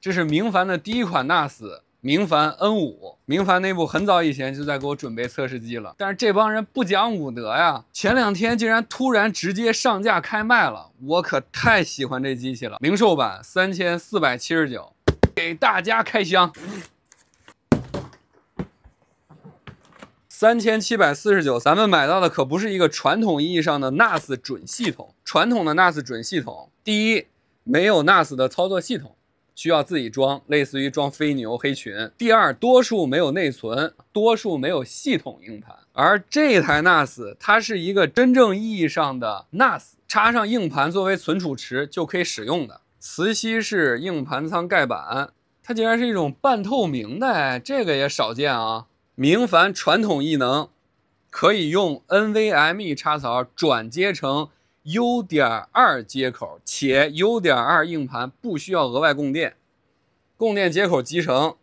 这是明凡的第一款 NAS。 明凡 N5， 明凡内部很早以前就在给我准备测试机了，但是这帮人不讲武德呀！前2天竟然突然直接上架开卖了，我可太喜欢这机器了。零售版3479，给大家开箱。3749，咱们买到的可不是一个传统意义上的 NAS 准系统。传统的 NAS 准系统，第一，没有 NAS 的操作系统。 需要自己装，类似于装飞牛、黑群。第二，多数没有内存，多数没有系统硬盘。而这台 NAS 它是一个真正意义上的 NAS， 插上硬盘作为存储池就可以使用的磁吸式硬盘仓盖板，它竟然是一种半透明的，这个也少见啊！明凡传统异能可以用 NVMe 插槽转接成 U.2 接口，且 U.2 硬盘不需要额外供电。供电接口集成，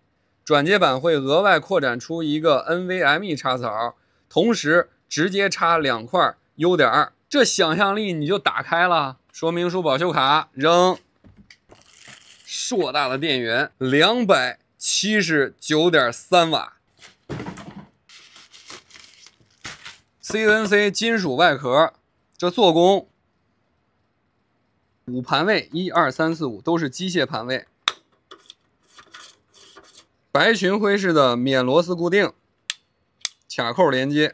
转接板会额外扩展出一个 NVMe 插槽，同时直接插2块 U.2， 这想象力你就打开了。说明书、保修卡扔，硕大的电源279.3瓦。CNC 金属外壳，这做工。 5盘位，1、2、3、4、5都是机械盘位，白群灰式的免螺丝固定，卡扣连接，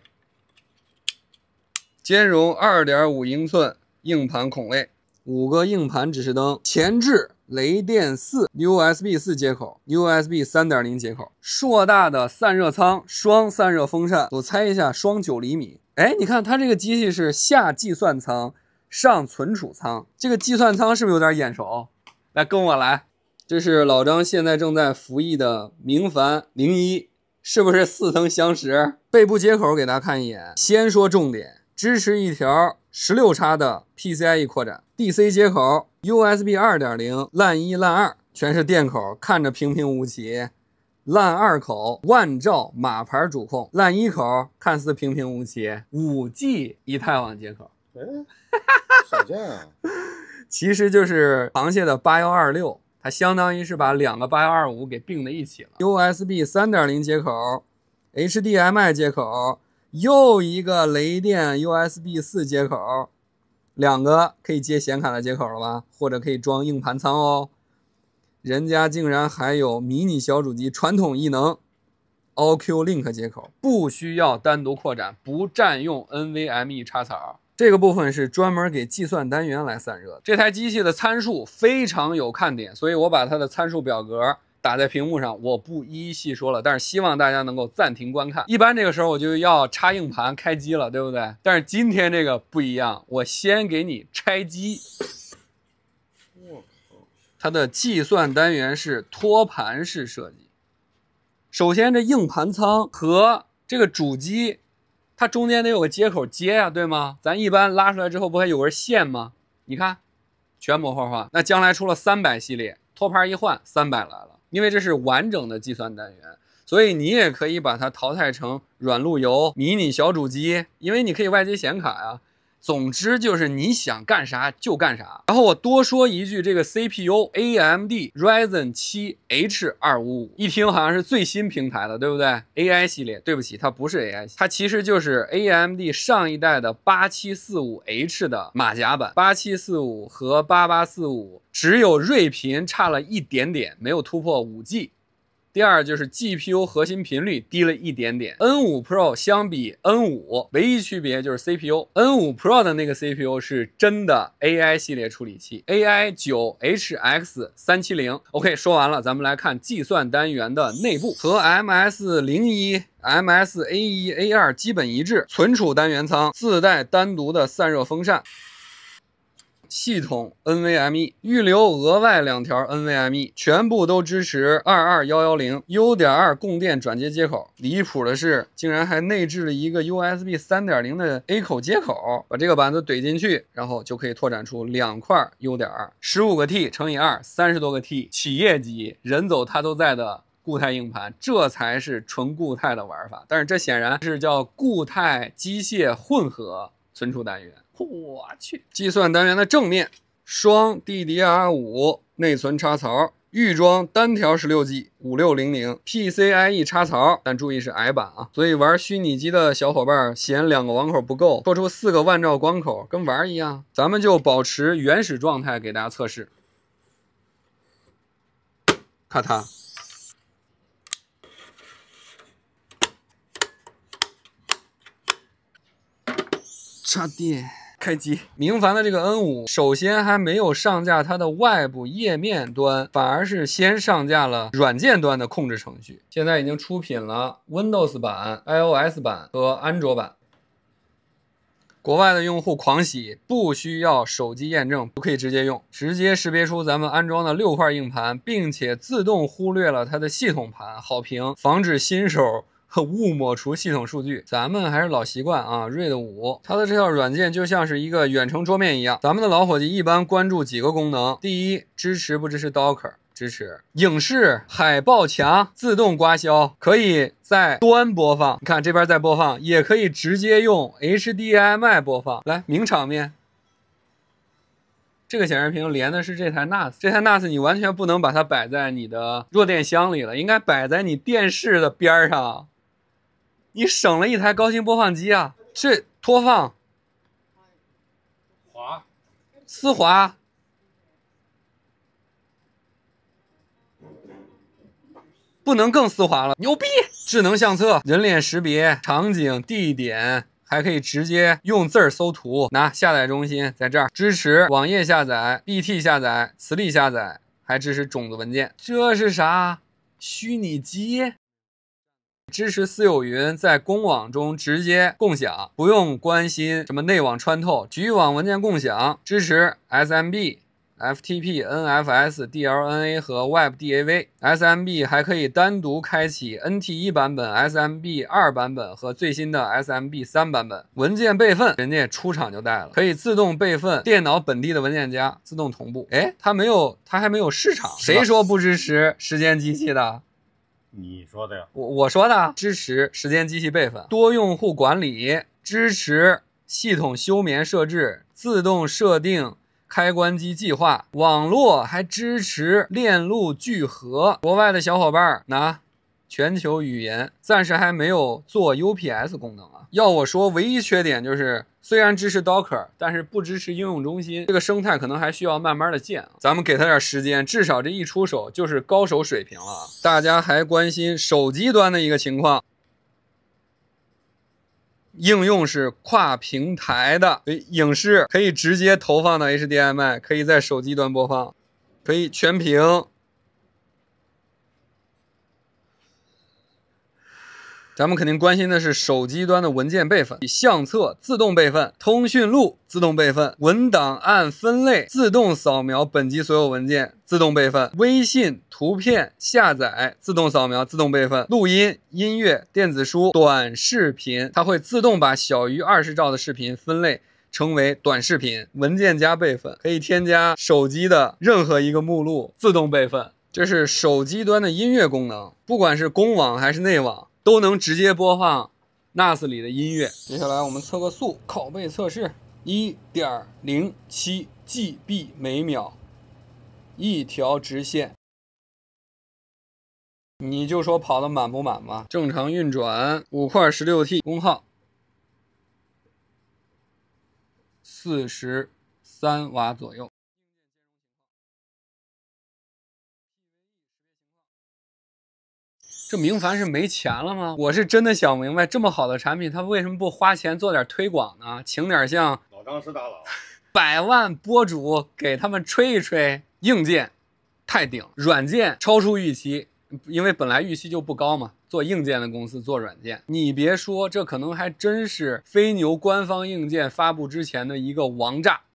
兼容2.5英寸硬盘孔位，5个硬盘指示灯，前置雷电4 USB 4接口 ，USB 3.0接口，硕大的散热舱，双散热风扇，我猜一下，双9厘米。哎，你看它这个机器是下计算舱。 上存储舱，这个计算舱是不是有点眼熟？来，跟我来。这是老张现在正在服役的明凡01，是不是似曾相识？背部接口给大家看一眼。先说重点，支持一条16插的 PCIe 扩展 ，DC 接口 ，USB 2.0 LAN 1 LAN 2全是电口，看着平平无奇。LAN 2口万兆码牌主控 ，LAN 1口看似平平无奇。5G 一态网接口。 少见啊！其实就是螃蟹的8126，它相当于是把2个8125给并在一起了。USB 3.0接口 ，HDMI 接口，又一个雷电 USB 4接口，2个可以接显卡的接口了吧？或者可以装硬盘仓哦。人家竟然还有迷你小主机传统异能 ，OQ Link 接口，不需要单独扩展，不占用 NVMe 插槽。 这个部分是专门给计算单元来散热。这台机器的参数非常有看点，所以我把它的参数表格打在屏幕上，我不一一细说了。但是希望大家能够暂停观看。一般这个时候我就要插硬盘开机了，对不对？但是今天这个不一样，我先给你拆机。我靠！它的计算单元是托盘式设计。首先，这硬盘仓和这个主机。 它中间得有个接口接呀，对吗？咱一般拉出来之后不还有根线吗？你看，全模块化。那将来出了300系列，托盘一换，300来了。因为这是完整的计算单元，所以你也可以把它淘汰成软路由、迷你小主机，因为你可以外接显卡呀。总之就是你想干啥就干啥。然后我多说一句，这个 CPU AMD Ryzen 7 H255，一听好像是最新平台的，对不对 ？AI 系列，对不起，它不是 AI 系列，它其实就是 AMD 上一代的8745H 的马甲版。8745和8845只有睿频差了一点点，没有突破5G。 第二就是 GPU 核心频率低了一点点 ，N5 Pro 相比 N5， 唯一区别就是 CPU。N5 Pro 的那个 CPU 是真的 AI 系列处理器 ，AI 9HX 370。OK， 说完了，咱们来看计算单元的内部，和 MS01、MS A1、A2 基本一致。存储单元舱自带单独的散热风扇。 系统 NVMe 预留额外2条 NVMe， 全部都支持22110 U.2 供电转接接口。离谱的是，竟然还内置了一个 USB 3.0的 A 口接口，把这个板子怼进去，然后就可以拓展出2块 U.2 15个 T 乘以2 30多个 T， 企业级人走它都在的固态硬盘，这才是纯固态的玩法。但是这显然是叫固态机械混合存储单元。 我去，计算单元的正面双 DDR5 内存插槽，预装单条16G5600 PCIe 插槽，但注意是矮版啊，所以玩虚拟机的小伙伴嫌2个网口不够，说出4个万兆光口，跟玩一样。咱们就保持原始状态给大家测试。咔嚓。插电。开机，明凡的这个 N5 首先还没有上架它的外部页面端，反而是先上架了软件端的控制程序。现在已经出品了 Windows 版、iOS 版和安卓版。国外的用户狂喜，不需要手机验证，不可以直接用，直接识别出咱们安装的6块硬盘，并且自动忽略了它的系统盘，好评，防止新手误抹除系统数据。咱们还是老习惯啊 ，RAID 5，它的这套软件就像是一个远程桌面一样。咱们的老伙计一般关注几个功能：第一，支持不支持 Docker？ 支持。影视海报墙自动刮消，可以在端播放。你看这边在播放，也可以直接用 HDMI 播放。来，名场面。这个显示屏连的是这台 NAS， 这台 NAS 你完全不能把它摆在你的弱电箱里了，应该摆在你电视的边上。你省了一台高清播放机啊！这拖放滑，丝滑，不能更丝滑了，牛逼！智能相册、人脸识别、场景、地点，还可以直接用字儿搜图。拿下载中心在这儿，支持网页下载、BT 下载、磁力下载，还支持种子文件。这是啥？虚拟机？支持私有云，在公网中直接共享，不用关心什么内网穿透，局域网文件共享，支持 SMB、FTP、NFS、DLNA 和 WebDAV。SMB 还可以单独开启 NT1 版本、SMB2 版本和最新的 SMB3 版本。文件备份，人家出厂就带了，可以自动备份电脑本地的文件夹，自动同步。哎，它还没有市场，谁说不支持时间机器的？你说的呀？我说的，支持时间机器备份，多用户管理，支持系统休眠设置，自动设定开关机计划，网络还支持链路聚合。国外的小伙伴拿全球语言，暂时还没有做 UPS 功能啊。要我说，唯一缺点就是虽然支持 Docker， 但是不支持应用中心，这个生态可能还需要慢慢的建。咱们给他点时间，至少这一出手就是高手水平了。大家还关心手机端的一个情况，应用是跨平台的，影视可以直接投放到 HDMI， 可以在手机端播放，可以全屏。咱们肯定关心的是手机端的文件备份，相册自动备份，通讯录自动备份，文档按分类自动扫描本机所有文件自动备份，微信图片下载自动扫描自动备份，录音、音乐、电子书、短视频，它会自动把小于20兆的视频分类成为短视频。文件夹备份，可以添加手机的任何一个目录自动备份。这是手机端的音乐功能，不管是公网还是内网，都能直接播放 NAS 里的音乐。接下来我们测个速，拷贝测试 1.07 GB 每秒，一条直线。你就说跑得满不满吧。正常运转，5块 16T， 功耗43瓦左右。这明凡是没钱了吗？我是真的想明白，这么好的产品，他为什么不花钱做点推广呢？请点像老张是大佬，100万博主给他们吹一吹。硬件太顶，软件超出预期，因为本来预期就不高嘛。做硬件的公司做软件，你别说，这可能还真是飞牛官方硬件发布之前的一个王炸。